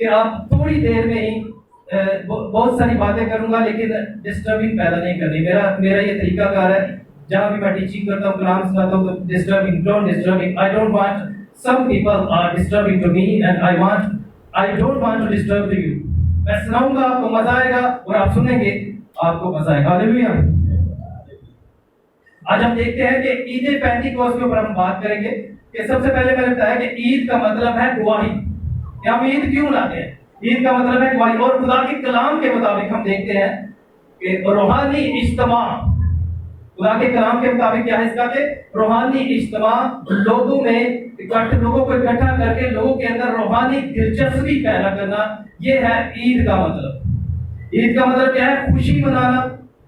کہ آپ تھوڑی دیر میں ہی بہت ساری باتیں کروں گا لیکن ڈسٹربنگ پیدا نہیں کرنی. میرا یہ طریقہ کار ہے. جہاں بھی میں ٹیچنگ کرتا ہوں, کلام سناتا ہوں, تو disturbing I don't want some people are disturbing to me and I don't want to disturb to you. میں سناؤں گا, آپ کو مزہ آئے گا اور آپ سنیں گے, آپ کو مزہ آئے گا. ہاللیلویا. آج ہم دیکھتے ہیں کہ عید پینٹیکوسٹ کے اوپر ہم بات کریں گے. کہ سب سے پہلے میں نے بتایا کہ عید کا مطلب ہے گواہی. کہ ہم عید کیوں مناتے ہیں؟ عید کا مطلب ہے گواہی. اور خدا کے کلام کے مطابق ہم دیکھتے ہیں کہ روحانی اجتماع, خدا کے کلام کے مطابق کیا ہے اس کا, کہ روحانی اجتماع لوگوں میں لوگوں کو اکٹھا کر کے لوگوں کے اندر روحانی دلچسپی پیدا کرنا, یہ ہے عید کا مطلب. عید کا مطلب کیا ہے؟ خوشی منانا,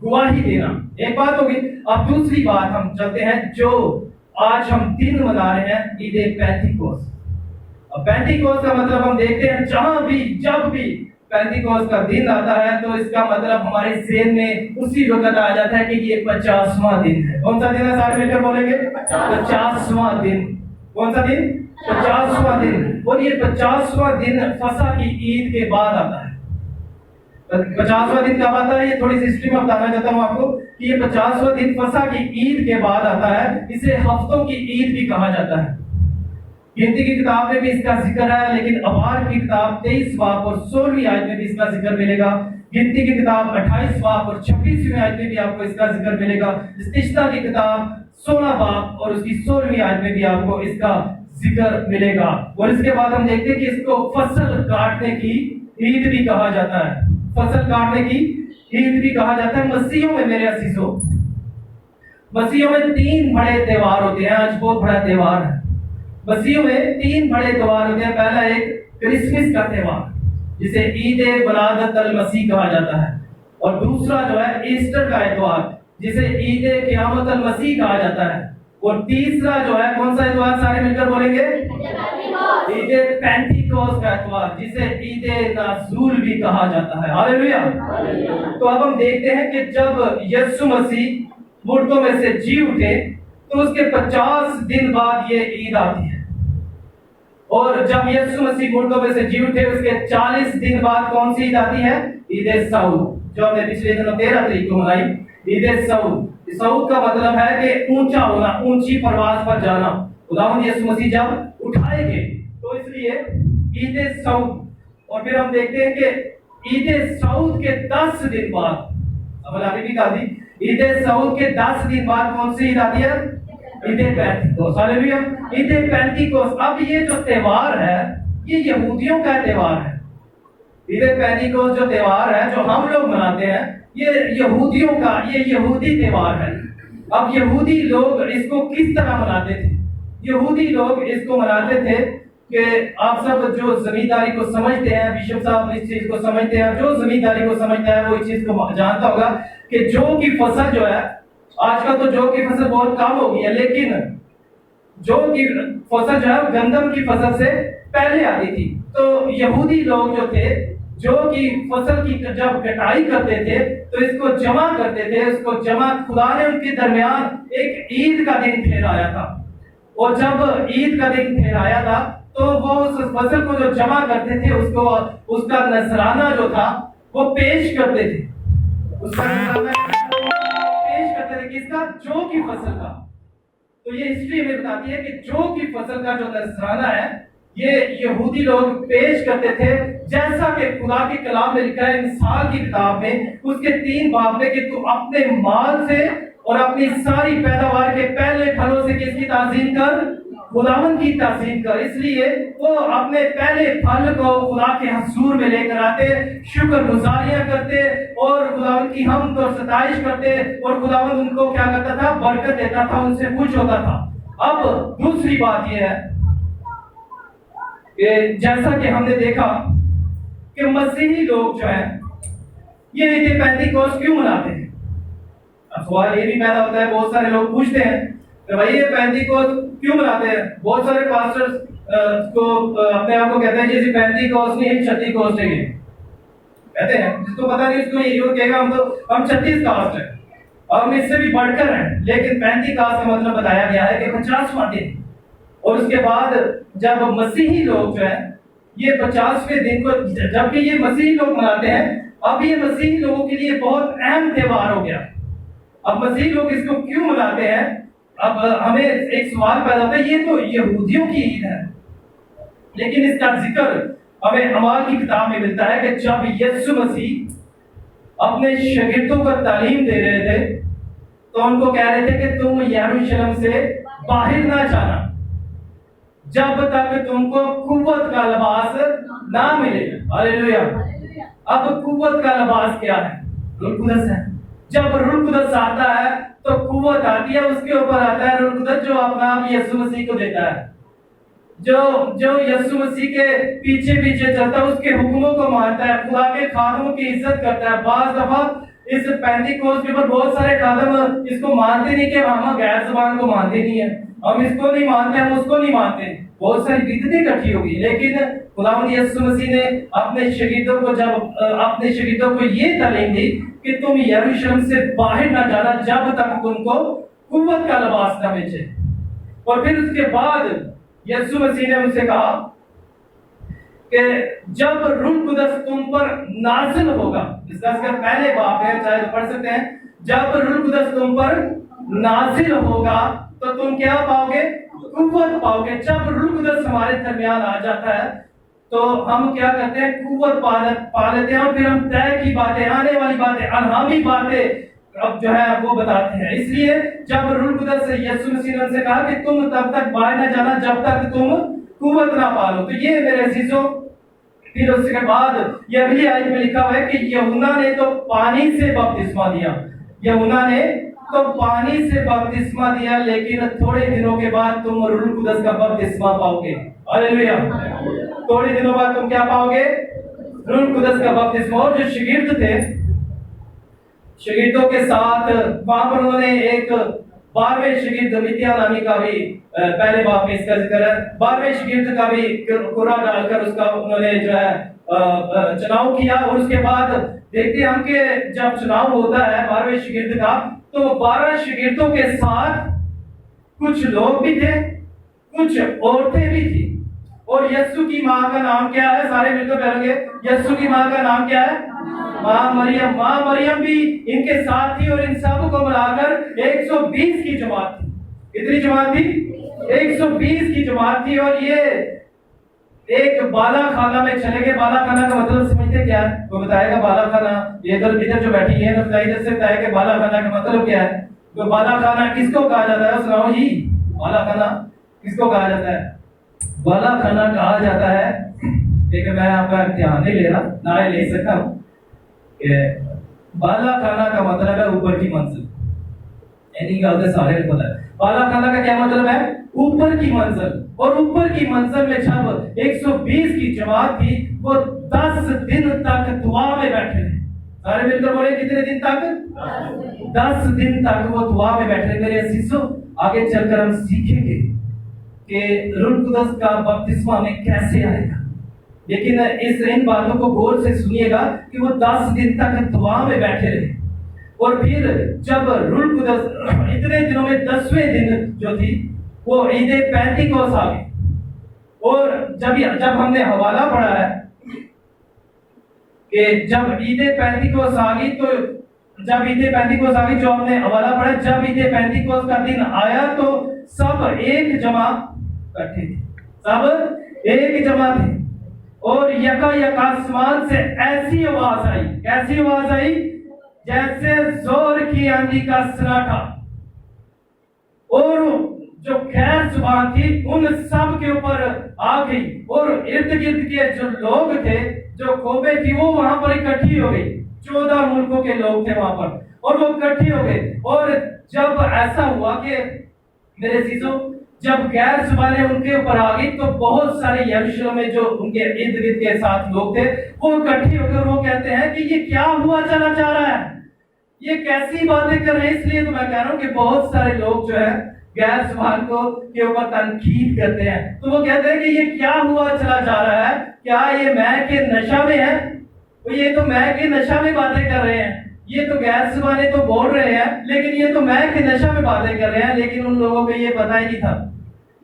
گواہی دینا. ایک بات ہوگی. اب دوسری بات ہم چلتے ہیں جو آج ہم دن منا رہے ہیں, عید پینتیکوست. اب پینتیکوست کا مطلب ہم دیکھتے ہیں جہاں بھی جب بھی پینتیکوست کا دن آتا ہے تو اس کا مطلب ہمارے ذہن میں اسی وقت آ جاتا ہے کہ یہ 50واں دن ہے. کون سا دن ہے؟ سارے مل کر بولیں گے 50واں دن. کون سا دن؟ 50واں دن. اور یہ 50واں دن فصح کی عید کے بعد آتا ہے. 50واں دن کب آتا ہے؟ یہ تھوڑی سی ہسٹری میں بتانا چاہتا ہوں آپ کو کہ یہ 50واں دن فصح کی عید کے بعد آتا ہے. اسے ہفتوں کی عید بھی کہا جاتا ہے. گنتی کی کتاب میں بھی اس کا ذکر ہے, لیکن ابار کی کتاب 23 باب اور 16ویں آیت میں بھی اس کا ذکر ملے گا. گنتی کی کتاب 28 باب اور 26ویں آیت میں بھی آپ کو اس کا ذکر ملے گا. استشتا کی کتاب 16 باب اور اس کی 16ویں آیت میں بھی آپ کو اس کا ذکر ملے گا. اور اس کے بعد ہم دیکھتے ہیں کہ اس کو فصل کاٹنے کی عید بھی کہا جاتا ہے. فصل کاٹنے کی عید بھی کہا جاتا ہے. مسیحیوں میں میرے عزیزوں, مسیحیوں میں 3 بڑے تہوار ہوتے ہیں. آج بہت بڑا تہوار ہے. مسیحیوں میں 3 بڑے تہوار ہوتے ہیں. پہلا ایک کرسمس کا تہوار جسے عید ولادت المسیح کہا جاتا ہے, اور دوسرا جو ہے ایسٹر کا اتوار جسے عید قیامت المسیح کہا جاتا ہے, اور تیسرا جو ہے کون سا اتوار؟ سارے مل کر بولیں گے عید پینتیکوست کا اتوار جسے عید نازول بھی کہا جاتا ہے. ہاللیلویا. تو اب ہم دیکھتے ہیں کہ جب یسوع مسیح مردوں میں سے جی اٹھے تو اس کے 50 دن بعد یہ عید آتی ہے. اور جب یسوع مسیح مردوں میں سے جی اٹھے اس کے 40 دن بعد کون سی عید آتی ہے؟ عید سعود, جو ہم نے پچھلے دنوں 13 تاریخ کو منائی. عید سعود. سعود کا مطلب ہے کہ اونچا ہونا, اونچی پرواز پر جانا. خداوند یسوع مسیح جب اٹھائے گئے تو اس لیے عید سعود. اور پھر ہم دیکھتے ہیں کہ عید سعود کے 10 دن بعد, اب ابھی بھی کہا دی, عید سعود کے 10 دن بعد کون سی عید آتی ہے؟ عید پینتیکوست. ہاللیلویا. عید پینتیکوست. اب یہ جو تہوار ہے یہ یہودیوں کا تہوار ہے. عید پینتیکوست جو تہوار ہے جو ہم لوگ مناتے ہیں یہ یہودیوں کا, یہ یہودی تہوار ہے. اب یہودی لوگ اس کو کس طرح مناتے تھے؟ یہودی لوگ اس کو مناتے تھے کہ آپ سب جو زمینداری کو سمجھتے ہیں, بشپ صاحب اس چیز کو سمجھتے ہیں, جو زمینداری کو سمجھتا ہے وہ اس چیز کو جانتا ہوگا کہ جو کی فصل جو ہے, آج کل تو جو کی فصل بہت کم ہو گئی ہے, لیکن جو کی فصل جو ہے گندم کی فصل سے پہلے آتی تھی. تو یہودی لوگ جو تھے جو کی فصل کی جب کٹائی کرتے تھے تو اس کو جمع کرتے تھے. اس کو جمع, خدا نے ان کے درمیان ایک عید کا دن ٹھہرایا تھا, اور جب عید کا دن ٹھہرایا تھا تو وہ اس فصل کو جو جمع کرتے تھے اس کو, اس کا نذرانہ جو تھا وہ پیش کرتے تھے. اس کا نذرانہ پیش کرتے تھے کس کا؟ جو کی فصل کا. تو یہ ہسٹری ہمیں بتاتی ہے کہ جو کی فصل کا جو نذرانہ ہے یہ یہودی لوگ پیش کرتے تھے, جیسا کہ خدا کے کلام میں لکھا ہے مثال کی کتاب میں اس کے 3 باب میں کہ تو اپنے مال سے اور اپنی ساری پیداوار کے پہلے پھلوں سے کس کی تعظیم کر؟ خداوند کی تعظیم کر. اس لیے وہ اپنے پہلے پھل کو خدا کے حضور میں لے کر آتے, شکر گزاریاں کرتے اور خداوند کی حمد اور ستائش کرتے, اور خداوند ان کو کیا کرتا تھا؟ برکت دیتا تھا, ان سے خوش ہوتا تھا. اب دوسری بات یہ ہے کہ جیسا کہ ہم نے دیکھا کہ مسیحی لوگ جو ہیں یہ عید پینتیکوست کیوں مناتے ہیں؟ اب سوال یہ بھی پیدا ہوتا ہے, بہت سارے لوگ پوچھتے ہیں کہ بھائی یہ پینتیکوست کیوں مناتے ہیں؟ بہت سارے پاسٹرز کو اپنے آپ کو کہتے ہیں جیسے پینتیکوست نہیں 36 کوسٹ ہے, کہتے ہیں جس کو پتا نہیں اس کو یہ کہے گا ہم 36 کاسٹ ہیں اور ہم اس سے بھی بڑھ کر ہیں. لیکن 35 کاسٹ کا مطلب بتایا گیا ہے کہ 50واں دن. اور اس کے بعد جب مسیحی لوگ جو ہیں یہ 50ویں دن کو جبکہ یہ مسیحی لوگ مناتے ہیں، اب یہ مسیحی لوگوں کے لیے بہت اہم تہوار ہو گیا۔ اب مسیحی لوگ اس کو کیوں مناتے ہیں؟ اب ہمیں ایک سوال پیدا ہوتا ہے، یہ تو یہودیوں کی عید ہے، لیکن اس کا ذکر ہمیں اعمال کی کتاب میں ملتا ہے کہ جب یسوع مسیح اپنے شاگردوں کو تعلیم دے رہے تھے تو ان کو کہہ رہے تھے کہ تم یروشلم سے باہر نہ جانا جب تک تم کو قوت کا لباس نہ ملے۔ ہاللیلویہ۔ اب قوت کا لباس کیا ہے؟ روح القدس ہے۔ جب روح القدس آتا ہے تو قوت آتی ہے، اس کے اوپر آتا ہے روح القدس جو اپنا آپ یسوع مسیح کو دیتا ہے، جو یسوع مسیح کے پیچھے پیچھے چلتا ہے، اس کے حکموں کو مانتا ہے، خدا کے خادموں کی عزت کرتا ہے۔ بعض دفعہ اس پینتیکوست کے اوپر بہت سارے خادم اس کو مانتے نہیں کہ ہم غیر زبان کو مانتے نہیں ہیں، ہم اس کو نہیں مانتے، ہم اس کو نہیں مانتے، بہت ساری بدعتیں اکٹھی ہوگی۔ لیکن خداوند یسوع مسیح نے اپنے شاگردوں کو یہ تعلیم دی کہ تم یروشلم سے باہر نہ جانا جب تک تم کو قوت کا لباس نہ ملے۔ اور پھر اس کے بعد یسوع مسیح نے ان سے کہا کہ جب روح القدس تم پر نازل ہوگا، اس کا پہلے باب ہے، چاہے پڑھ سکتے ہیں، جب روح القدس تم پر نازل ہوگا تو تم کیا پاؤ گے؟ قوت پاؤ گے۔ جب روح القدس ہمارے درمیان آ جاتا ہے تو ہم کیا کرتے ہیں؟ قوت پا لیتے ہیں، اور پھر ہم طے کی باتیں، آنے والی باتیں، الہامی باتیں اب جو ہے وہ بتاتے ہیں۔ اس لیے جب روح القدس یسوع مسیح نے ان سے کہا کہ تم تب تک باہر نہ جانا جب تک تم قوت نہ پا لو، تو یہ میرے عزیزوں پھر اس کے بعد یہ اگلی آیت میں لکھا ہوا ہے کہ یوحنا نے تو پانی سے بپتسمہ دیا، یوحنا نے تو پانی سے بپتسمہ دیا، لیکن تھوڑے دنوں کے بعد تم روح القدس کا بپتسمہ پاؤ گے۔ ہاللیلویہ۔ تھوڑے دنوں بعد تم کیا پاؤ گے؟ روح القدس کا بپتسمہ۔ اور جو شاگرد تھے، شاگردوں کے ساتھ وہاں پر انہوں نے ایک 12ویں شاگرد دمیتیا نامی کا بھی پہلے باب میں اس کا ذکر ہے، 12ویں شاگرد کا بھی قرعہ ڈال کر اس کا انہوں نے جو ہے چناؤ کیا۔ اور اس کے بعد دیکھتے ہم کہ جب چناؤ ہوتا ہے 12ویں شاگرد کا تو 12 شاگردوں کے ساتھ کچھ لوگ بھی تھے، کچھ عورتیں بھی تھی۔ اور یسوع کی ماں کا نام کیا ہے؟ سارے مل کر پڑھیں گے، یسوع کی ماں کا نام کیا ہے؟ ماں مریم۔ ماں مریم بھی ان کے ساتھ تھی، اور ان سب کو ملا کر 120 کی جماعت تھی۔ کتنی جماعت تھی؟ 120 کی جماعت تھی۔ اور یہ ایک بالا خانہ میں چلے گئے۔ بالا خانہ کا مطلب سمجھتے کیا ہے؟ وہ بتائے گا بالا خانہ، یہ ادھر جو بیٹھی ہے ادھر سے بتائے کہ بالا خانہ کا مطلب کیا ہے؟ تو بالا خانہ کس کو کہا جاتا ہے؟ سناؤ جی، بالا خانہ کس کو کہا جاتا ہے؟ بالا خانہ کہا جاتا ہے، لیکن میں آپ کا امتحان نہیں لے رہا، نہ لے سکتا ہوں کہ بالا خانہ کا مطلب ہے اوپر کی منزل، یعنی کہ سارے کو پتا ہے بالا خانہ کا کیا مطلب ہے؟ اوپر کی منزل۔ اور اوپر کی منزل میں جب 120 کی جماعت تھی، وہ 10 دن تک دعا میں بیٹھے تھے۔ سارے مل کر بولے کتنے دن تک؟ 10 دن تک وہ دعا میں بیٹھے۔ میرے عزیزوں آگے چل کر ہم سیکھیں گے کہ روح القدس کا بپتسمہ ہمیں کیسے آئے گا، لیکن ان باتوں کو غور سے سنیے گا کہ وہ 10 دن تک دعا میں بیٹھے رہے۔ اور پھر جب روح القدس اتنے دنوں میں 10ویں دن جو تھی وہ عید پینتیکوست آ گئی۔ اور جب ہم نے حوالہ پڑھا ہے کہ جب عید پینتیکوست آ گئی تو جو ہم نے حوالہ پڑھا، جب عید پینتیکوست کا دن آیا تو سب ایک جمع بیٹھے تھے، سب ایک جمع تھے۔ اور یکا یک آسمان سے ایسی آواز آئی، کیسی آواز آئی؟ جیسے زور کی آندھی کا سناٹا۔ اور جو غیر زبان تھی ان سب کے اوپر آ گئی، اور ارد گرد کے جو لوگ تھے، جو قومیں تھی، وہ وہاں پر اکٹھی ہو گئی۔ 14 ملکوں کے لوگ تھے وہاں پر، اور وہ اکٹھی ہو گئے۔ اور جب ایسا ہوا کہ میرے عزیزوں جب غیر زبانیں ان کے اوپر آ گئی تو بہت سارے یروشلم میں جو ان کے ارد گرد کے ساتھ لوگ تھے وہ اکٹھے ہو کر وہ کہتے ہیں کہ یہ کیا ہوا چلا جا رہا ہے، یہ کیسی باتیں کر رہے ہیں۔ اس لیے تو میں کہہ رہا ہوں کہ بہت سارے لوگ جو ہے غیر زبان کو کے اوپر تنقید کرتے ہیں، تو وہ کہتے ہیں کہ یہ کیا ہوا چلا جا رہا ہے، کیا یہ میں کے نشہ میں ہے؟ یہ تو میں کے نشہ میں باتیں کر رہے ہیں، یہ تو غیر زبانیں تو بول رہے ہیں لیکن یہ تو میں کے نشہ میں باتیں کر رہے ہیں۔ لیکن ان لوگوں کو یہ پتہ ہی نہیں تھا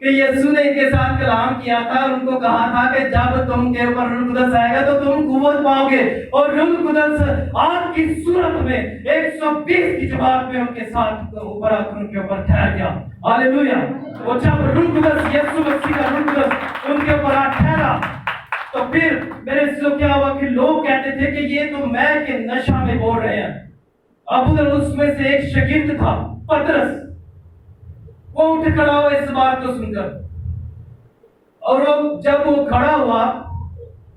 کہ یسوع نے ان کے ساتھ کلام کیا تھا اور ان کو کہا تھا کہ جب تم کے اوپر روح القدس آئے گا تو تم قوت پاؤ گے، اور روح القدس آگ کی صورت میں 120 کی جماعت میں ان کے ساتھ اوپر آ کر ان کے اوپر ٹھہر گیا۔ ہاللیلویہ۔ اور جب روح القدس یسوع مسیح کا روح القدس ان کے اوپر آ ٹھہرا تو پھر میرے سے کیا ہوا کہ لوگ کہتے تھے کہ یہ تو میں کے نشہ میں بول رہے ہیں۔ اب ادھر اس میں سے ایک شاگرد تھا پترس، وہ اٹھ کھڑا ہوا اس بات کو سن کر، اور جب وہ کھڑا ہوا،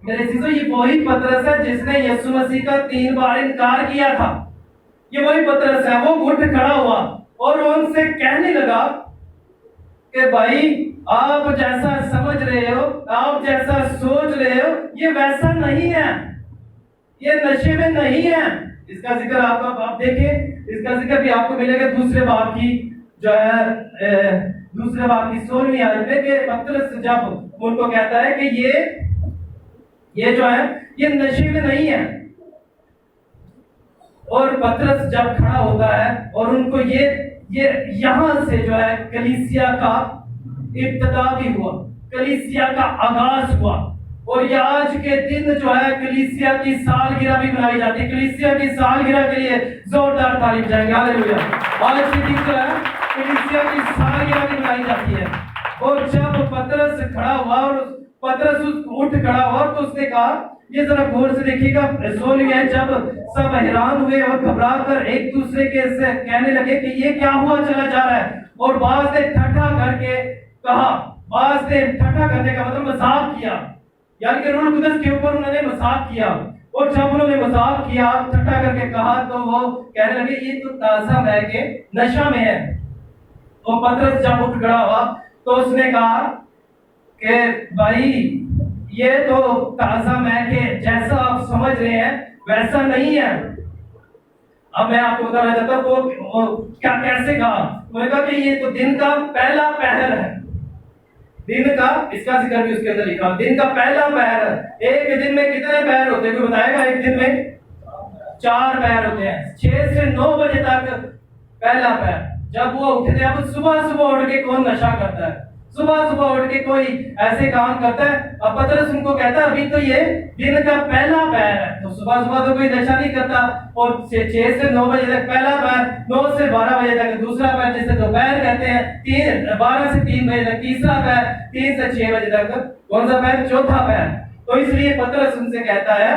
میرے عزیزو یہ وہی پترس ہے جس نے یسوع مسیح کا 3 بار انکار کیا تھا۔ یہ وہی پترس ہے۔ وہ اٹھ کھڑا ہوا اور ان سے کہنے لگا کہ بھائی آپ جیسا سمجھ رہے ہو، آپ جیسا سوچ رہے ہو، یہ ویسا نہیں ہے، یہ نشے میں نہیں ہے۔ اس کا ذکر آپ دیکھیں، اس کا ذکر بھی آپ کو ملے گا دوسرے باب کی جو ہے دوسرے باب کی 16ویں آیت میں، کہ پترس جب ان کو کہتا ہے کہ یہ جو ہے یہ نشے میں نہیں ہے، اور پترس جب کھڑا ہوتا ہے اور ان کو یہ یہاں سے جو ہے کلیسیا کا ابتدا بھی ہوا، کلیسیا کا آغاز ہوا، اور یہ آج کے دن جو ہے کلیسیا کی سالگرہ بھی منائی جاتی ہے۔ کلیسیا کی سالگرہ کے لیے زوردار تعریف جائیں گے، ہاللیلویہ۔ آج کے دن جو ہے کلیسیا کی سالگرہ بھی منائی جاتی ہے۔ اور جب پترس کھڑا ہوا اور پترس اٹھ کھڑا ہوا تو اس نے کہا، یہ ذرا غور سے دیکھیے گا 16ویں آیت، جب سب حیران ہوئے اور گھبرا کر ایک دوسرے کے سے کہنے لگے کہ یہ کیا ہوا چلا جا رہا ہے، اور بعض نے ٹھٹھا کر کے کہا، بعض نے ٹھٹھا کرنے کا مطلب مذاق کیا، یعنی کہ روح القدس کے اوپر انہوں نے مذاق کیا، اور جب انہوں نے مذاق کیا ٹھٹھا کر کے کہا تو وہ کہنے لگے یہ تو تازہ مے کے نشہ میں ہے۔ تو پترس جب اٹھ کھڑا ہوا تو اس نے کہا کہ بھائی یہ تو تازہ مے کے جیسا آپ سمجھ رہے ہیں ویسا نہیں ہے۔ اب میں آپ کو بتانا چاہتا ہوں وہ کیا کیسے کہا۔ انہوں نے کہا کہ یہ تو دن کا پہلا پہر ہے، دن کا، اس کا ذکر بھی اس کے اندر لکھا، دن کا پہلا پہر ہے۔ ایک دن میں کتنے پہر ہوتے ہیں کوئی بتائے گا؟ ایک دن میں 4 پہر ہوتے ہیں، 6 سے 9 بجے تک پہلا پہر۔ جب وہ اٹھتے ہیں، اب صبح اٹھ کے کون نشہ کرتا ہے؟ صبح اٹھ کے کوئی ایسے کام کرتا ہے؟ اب پترس ان کو کہتا ہے ابھی تو یہ دن کا پہلا پہر ہے، تو صبح تو کوئی نشہ نہیں کرتا، اور 6 سے 9 بجے تک پہلا پہر، 9 سے 12 بجے تک دوسرا پہر جسے دوپہر کہتے ہیں، 12 سے 3 بجے تک تیسرا پہر، 3 سے 6 بجے تک کون سا پہر؟ چوتھا پہر۔ تو اس لیے پترس ان سے کہتا ہے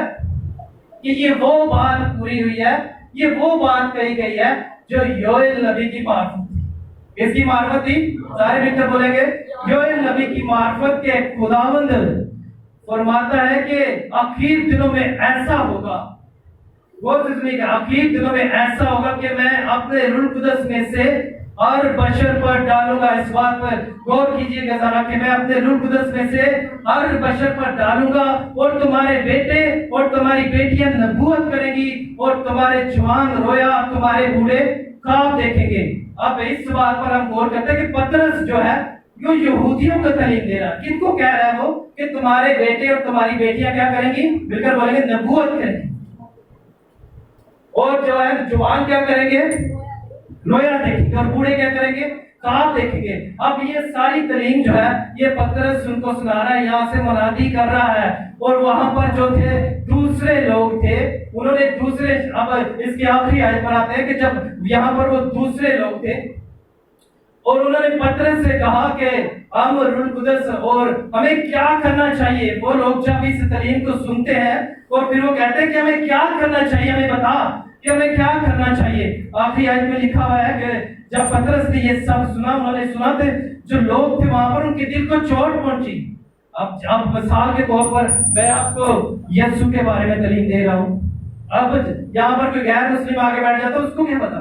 کہ یہ وہ بات پوری ہوئی ہے، یہ وہ بات کہی گئی ہے جو یوئیل نبی کی معرفت تھی۔ اس کی معرفت تھی، سارے مل کر بولیں گے، یوئیل نبی کی معرفت کے خداوند فرماتا ہے کہ آخر دنوں میں ایسا ہوگا، وہ کہ آخر دنوں میں ایسا ہوگا کہ میں اپنے روح القدس میں سے ہر بشر پر ڈالوں گا۔ اس بات پر غور کیجئے گا ذرا کہ میں اپنے روح القدس میں سے ہر بشر پر ڈالوں گا، اور تمہارے بیٹے اور تمہاری بیٹیاں نبوت کریں گی، اور تمہارے جوان رویا، تمہارے بوڑھے خواب دیکھیں گے۔ اب اس بات پر ہم غور کرتے ہیں کہ پترس جو ہے جو یہودیوں کو تعلیم دے رہا، کن کو کہہ رہا ہے وہ؟ کہ تمہارے بیٹے اور تمہاری بیٹیاں کیا کریں گی؟ مل کر بولیں گے نبوت کریں گی، اور جو ہے جوان کیا کریں گے؟ رویا دیکھیں گے، اور بوڑھے کیا کریں گے؟ خواب دیکھیں گے۔ اب یہ ساری تعلیم جو ہے یہ پترس ان کو سنا رہا ہے، یہاں سے منادی کر رہا ہے، اور وہاں پر جو تھے دوسرے لوگ تھے، انہوں نے دوسرے، اب اس کی آخری آیت پر آتے ہیں کہ جب یہاں پر وہ دوسرے لوگ تھے اور انہوں نے پترس سے کہا کہ ہم روح القدس اور ہمیں کیا کرنا چاہیے۔ وہ لوگ جب اس تعلیم کو سنتے ہیں اور پھر وہ کہتے ہیں کہ ہمیں کیا کرنا چاہیے، ہمیں بتا کہ ہمیں کیا کرنا چاہیے۔ آخری آیت میں لکھا ہوا ہے کہ جب پترس نے یہ سب سنا، انہوں نے سنا تھے، جو لوگ تھے وہاں پر ان کے دل کو چوٹ پہنچی۔ اب مثال کے طور پر میں آپ کو یسوع کے بارے میں تعلیم دے رہا ہوں، اب یہاں پر کوئی غیر مسلم آگے بیٹھ جاتا ہے، اس کو کیا پتا؟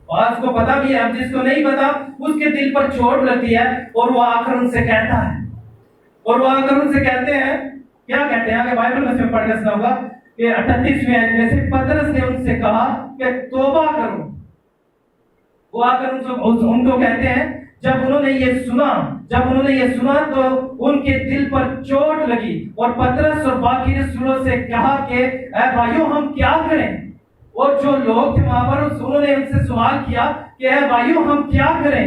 بعض کو پتا بھی ہے، اب جس کو نہیں پتا اس کے دل پر چوٹ لگتی ہے، اور وہ آ کر ان سے کہتا ہے، اور وہ آ کر ان سے کہتے ہیں، کیا کہتے ہیں؟ آگے بائبل میں سے پڑھ کے سناؤں گا کہ 38ویں آیت میں سے پترس نے ان سے کہا کہ توبہ کرو۔ وہ آ کر ان کو کہتے ہیں، جب انہوں نے یہ سنا تو ان کے دل پر چوٹ لگی، اور پترس اور باقی رسولوں سے کہا کہ اے بھائیوں ہم کیا کریں؟ اور جو لوگ تھے وہاں پر انہوں نے ان سے سوال کیا کہ اے بھائیوں ہم کیا کریں؟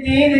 3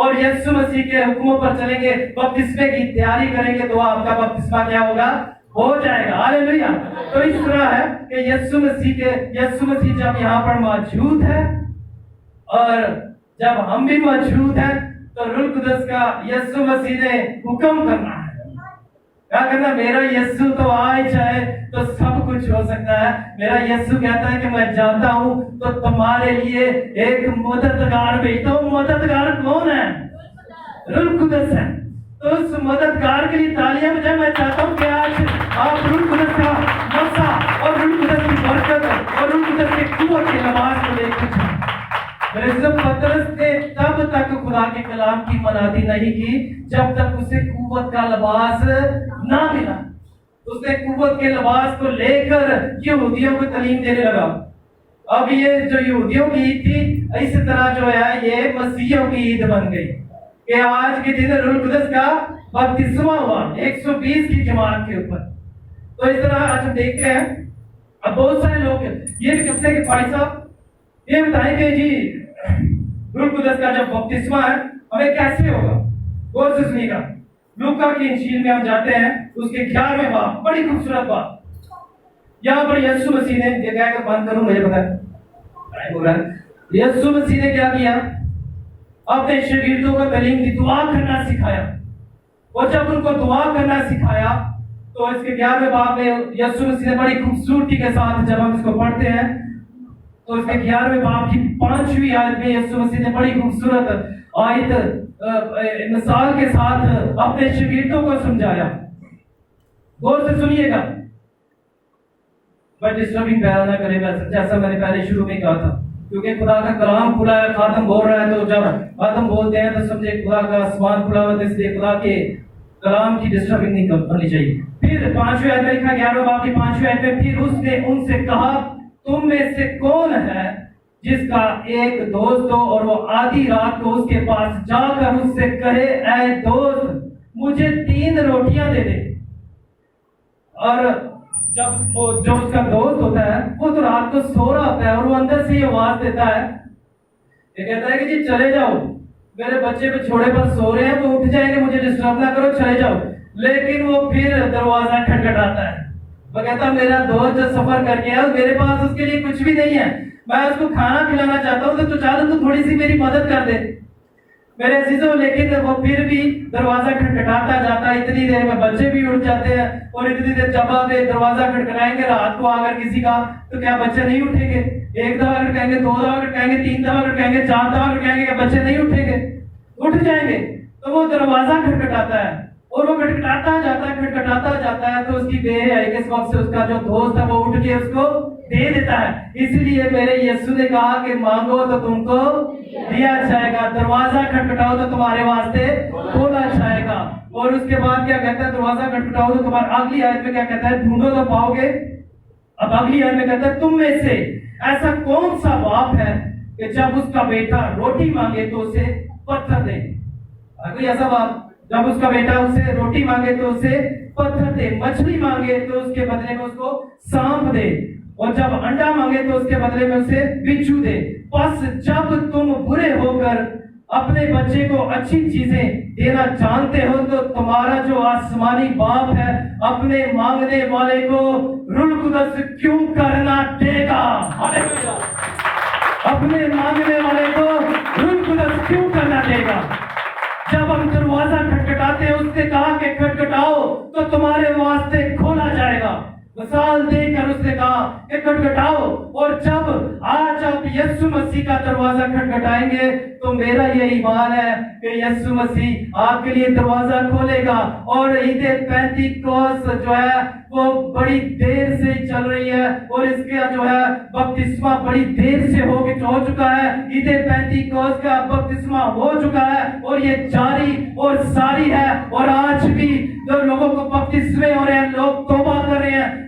اور یسوع مسیح کے حکموں پر چلیں گے, بپتسمے کی تیاری کریں گے, تو آپ کا بپتسمہ کیا ہوگا؟ ہو جائے گا. ہاللیلویا. تو اس طرح ہے کہ یسوع مسیح جب یہاں پر موجود ہے اور جب ہم بھی موجود ہیں تو روح القدس کا یسوع مسیح نے حکم کرنا ہے. کیا کرنا؟ میرا یسوع تو آئے جائے تو سب کچھ ہو سکتا ہے. میرا یسوع کہتا ہے کہ میں جاتا ہوں تو تمہارے لیے ایک مددگار بھیجتا ہوں. مددگار کون ہے؟ روح القدس ہے. تو اس مددگار کے لیے تالیاں بجائیں. میں چاہتا ہوں کہ آج آپ روح القدس کا مسا اور روح القدس کی برکت اور روح القدس کے قوت کے لباس کو دیکھ کر پترس نے تب تک خدا کے کلام کی منادی نہیں کی جب تک اسے قوت کا لباس نہ ملا. اس نے قوت کے لباس کو لے کر یہودیوں کو تعلیم دینے لگا. اب یہ جو یہودیوں کی عید تھی, اسی طرح جو ہے یہ مسیحیوں کی عید بن گئی کہ آج کے دن روح القدس کا بپتسمہ ہوا 120 کی جماعت کے اوپر. تو اس طرح آج ہم دیکھتے ہیں اب بہت سارے لوگ یہ بھی کہتے ہیں کہ بھائی صاحب یہ بتائیں کہ جی روح القدس کا جب بپتسمہ ہے ہمیں کیسے ہوگا؟ غور سے سنیے گا. لوکا کی انجیل میں ہم جاتے ہیں, اس کے 11ویں باب, بڑی خوبصورت بات. یہاں پر یسوع مسیح نے, یہ کہہ کر بند کروں, مجھے پتا ہے یسوع مسیح نے کیا کیا؟ اپنے شاگردوں کو تعلیم دی, دعا کرنا سکھایا. اور جب ان کو دعا کرنا سکھایا تو اس کے 11ویں باب میں یسوع مسیح نے بڑی خوبصورتی کے ساتھ, جب ہم اس کو پڑھتے ہیں تو اس کے 11ویں باب کی 5ویں آیت میں یسوع مسیح نے بڑی خوبصورت آیت مثال کے ساتھ اپنے شاگردوں کو سمجھایا. غور سے سنیے گا, میں ڈسٹربنگ بیان نہ کرے گا جیسا میں نے پہلے شروع میں کہا تھا, کیونکہ خدا کا کلام کھلا ہے, خاتم بول رہا ہے, تو جب خاتم بولتے ہیں تو سمجھے خدا کا آسمان کھلا ہوا ہے, اس لیے خدا کے کلام کی ڈسٹربنگ نہیں کرنی چاہیے. پھر 5ویں آیت میں لکھا, 11ویں باب کی 5ویں آیت میں, پھر اس نے ان سے کہا تم میں سے کون ہے جس کا ایک دوست ہو اور وہ آدھی رات کو اس کے پاس جا کر اس سے کہے اے دوست مجھے 3 روٹیاں دے دے. اور جب جو اس کا دوست ہوتا ہے وہ تو رات کو سو رہا ہوتا ہے اور وہ اندر سے یہ آواز دیتا ہے, یہ کہتا ہے کہ جی چلے جاؤ, میرے بچے پہ چھوڑے پر سو رہے ہیں, وہ اٹھ جائیں گے, مجھے ڈسٹرب نہ کرو, چلے جاؤ. لیکن وہ پھر دروازہ کھٹکھٹاتا ہے. وہ کہتا میرا دوست جو سفر کر کے ہے میرے پاس اس کے لیے کچھ بھی نہیں ہے, میں اس کو کھانا کھلانا چاہتا ہوں, تو چاہتا تو تھوڑی سی میری مدد کر دے میرے عزیزوں. لیکن وہ پھر بھی دروازہ کھٹکھٹاتا جاتا ہے. اتنی دیر میں بچے بھی اٹھ جاتے ہیں, اور اتنی دیر جب آپ دروازہ کھٹکھٹائیں گے رات کو اگر کسی کا, تو کیا بچے نہیں اٹھیں گے؟ 1 دفعہ کھٹکائیں گے, 2 دفعہ کھٹکائیں گے, 3 دفعہ کھٹکائیں گے, 4 دفعہ کھٹکائیں گے, کہ بچے نہیں اٹھیں گے؟ اٹھ جائیں گے. تو وہ دروازہ کھٹکھٹاتا ہے اور وہ کھٹکھٹاتا جاتا ہے تو اس کی بے حیائی کے وقت سے اس کا جو دوست ہے وہ اٹھ کے اس کو دے دیتا ہے. اسی لیے میرے یسوع نے کہا کہ مانگو تو تم کو دیا جائے گا, دروازہ کھٹکھٹاؤ تو تمہارے واسطے کھولا جائے گا. اور اس کے بعد کیا کہتا ہے؟ دروازہ کھٹکھٹاؤ تو تمہارا, اگلی آیت میں کیا کہتا ہے؟ ڈھونڈو تو پاؤ گے. اب اگلی آیت میں کہتا ہے تم میں سے ایسا کون سا باپ ہے کہ جب اس کا بیٹا روٹی مانگے تو اسے پتھر دے؟ کوئی ایسا باپ جب اس کا بیٹا اسے روٹی مانگے تو اسے پتھر دے, مچھلی مانگے تو اس کے بدلے میں اس کو سانپ دے, اور جب انڈا مانگے تو اس کے بدلے میں اسے بچھو دے. پس جب تم برے ہو کر اپنے بچے کو اچھی چیزیں دینا جانتے ہو تو تمہارا جو آسمانی باپ ہے اپنے مانگنے والے کو روح القدس کیوں کرنا دے گا؟ اپنے مانگنے والے کو روح القدس کیوں کرنا دے گا؟ جب ہم دروازہ کھٹکھٹاتے ہیں, اس نے کہا کہ کھٹکھٹاؤ تو تمہارے واسطے کھولا جائے گا. مثال دے کر اس نے کہا کہ کھٹکھٹاؤ, اور جب آج آپ یسوع مسیح کا دروازہ کھٹکھٹائیں گے تو میرا یہ ایمان ہے کہ یسوع مسیح آپ کے لیے دروازہ کھولے گا. اور عید پینتیکوس جو ہے وہ بڑی دیر سے چل رہی ہے, اور اس کا جو ہے بپتسمہ بڑی دیر سے ہو چکا ہے. عید پینتیکوس کا بپتسمہ ہو چکا ہے اور یہ جاری اور ساری ہے, اور آج بھی جو لوگوں کو بپتسمے ہو رہے ہیں, لوگ توبہ کر رہے ہیں,